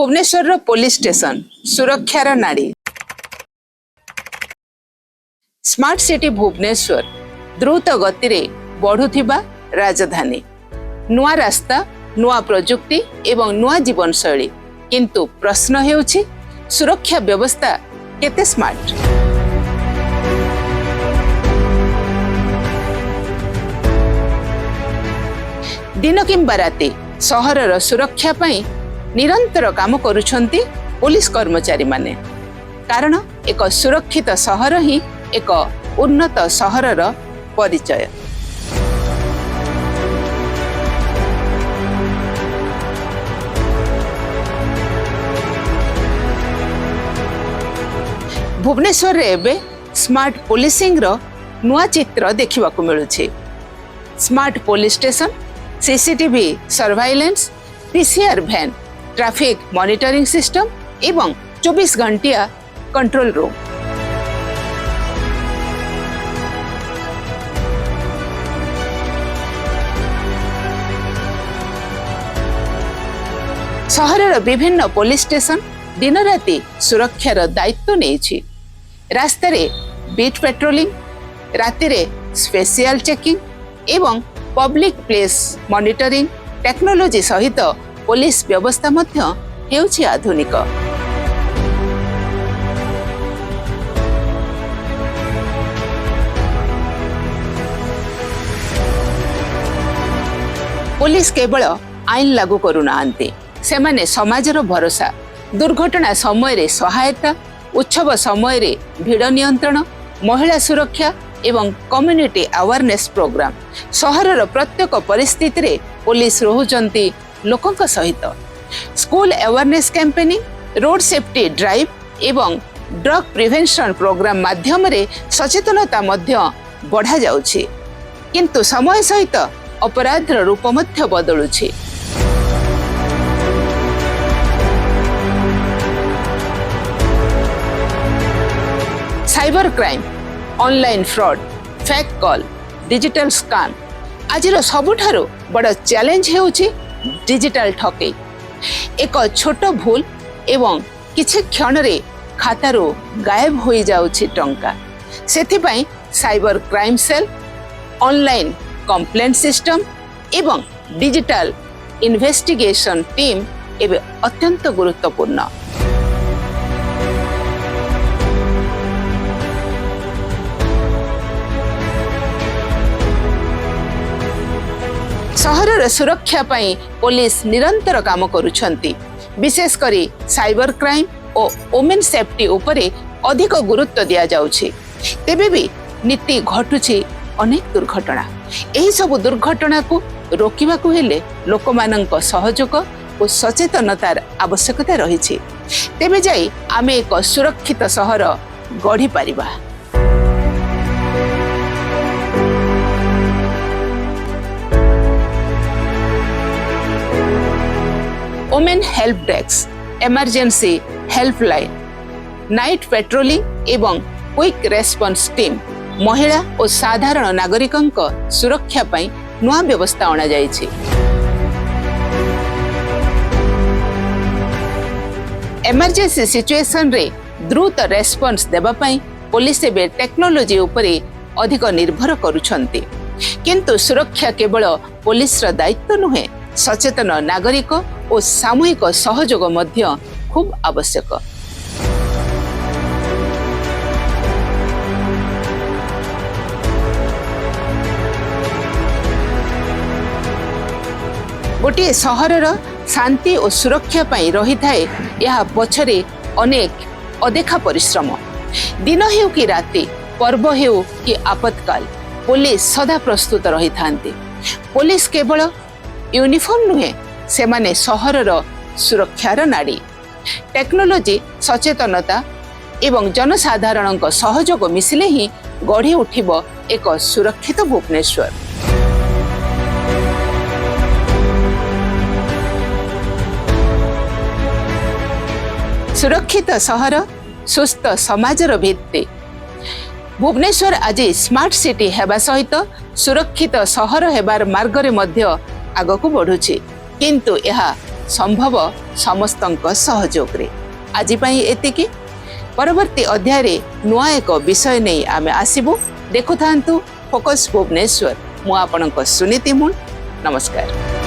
Bhubaneswar police station सुरक्षार नाड़ी। Smart city Bhubaneswar द्रुत गति रे बढ़ुथिबा राजधानी, नुआ रास्ता, नुआ प्रजुक्ति एवं नुआ जीवन शैली, किंतु प्रश्न हेउछि सुरक्षा व्यवस्था केते स्मार्ट। दिन किंबा राति सहरर सुरक्षा पई निरंतर काम करुछंती पुलिस कर्मचारी माने, कारण एक सुरक्षित सहर ही एक उन्नत सहरर परिचय। भुवनेश्वर रे एबे स्मार्ट पुलिसिंग रो नुआ चित्र देखिबा को मिलुछि। Smart police station, CCTV surveillance, PCR van, traffic monitoring system एवं 24 घंटिया कंट्रोल रूम। सहरर विभिन्न पुलिस स्टेशन दिन राति सुरक्षार दायित्व नेछि। रास्ता रे बीट पेट्रोलिंग, राति रे स्पेशल चेकिंग एवं पब्लिक प्लेस मॉनिटरिंग टेक्नोलोजी सहित पुलिस व्यवस्था मध्य हेउछि आधुनिक। पुलिस केवल आईन लागू करुनाहांती, सेमाने समाजर भरोसा। दुर्घटना समय रे सहायता, उत्सव समय रे भीड़ नियंत्रण, महिला सुरक्षा एवं कम्युनिटी अवेयरनेस प्रोग्राम। सहरर प्रत्येक परिस्थिति रे पुलिस रहुचंती लोकंक सहित। School awareness campaigning, road safety drive एवं ड्रग प्रिवेंशन प्रोग्राम माध्यम रे सचेतनता मध्य बढ़ा जाउछि, किंतु समय सहित अपराधर रूप मध्य बदलुछि। Cyber crime, online fraud, fake call, digital scam आजिर सबुठारो बड़ चैलेंज हेउछि डिजिटल ठकेई। एक छोट भूल एवं किछि क्षण रे खातारो गायब होई जाउछि टंका। सेथिपई cyber crime cell, online complaint system एवं डिजिटल इन्वेस्टिगेशन टीम एबे अत्यंत गुरुत्वपूर्ण। सहरर सुरक्षा पई पुलिस निरंतर काम करुछंती। विशेष करी साइबर क्राइम और वुमेन सेफ्टी उपरे अधिक गुरुत्व दिया जाउछि। तेबे भी नीति घटुछि अनेक दुर्घटना। एही सब दुर्घटना को रोकिबा को हेले लोकमानंक सहयोग और सचेतनतार आवश्यकता रहिछि। तेबे जाई आमे एक सुरक्षित सहर गढ़ी पारिबा। Women help desk, emergency helpline, night patrolling एवं क्विक रेस्पॉन्स टीम महिला और साधारण नागरिकंक सुरक्षा पई नुआ व्यवस्था अणा जायछि। इमरजेंसी सिचुएशन रे द्रुत रेस्पॉन्स देबा पई पुलिस एबे टेक्नोलोजी उपरे अधिक निर्भर करुछंती, किंतु सुरक्षा केवल पुलिस रा दायित्व नुहे, सचेतन नागरिक और सामूहिक सहयोग मध्य खूब आवश्यक। गोटे सहरर शांति और सुरक्षा पई रही थाए यह पछरे अनेक अदेखा परिश्रम। दिन हेउ कि राति, पर्व हेउ कि आपत्काल, पुलिस सदा प्रस्तुत रही थांती। पुलिस केवल यूनिफॉर्म नुहे, सेमाने सहरर सुरक्षार नाड़ी। टेक्नोलोजी, सचेतनता एवं जनसाधारणक सहयोग मिसिले ही गढ़ी उठिब एक सुरक्षित भुवनेश्वर। सुरक्षित सहर, सुस्थ समाजर भित्ति। भुवनेश्वर आज स्मार्ट सिटी हेबा सहित सुरक्षित सहर हेबार मार्गरे मध्य आगकू बढ़ुछि, किंतु यह संभव समस्तंक सहयोग रे। आज पई एतिकी। परवर्ती अध्याय रे नुआ एक विषय नहीं आमे आसीबु। देखु थांतु फोकस भुवनेश्वर। मु आपनक सुनीति मुन। नमस्कार।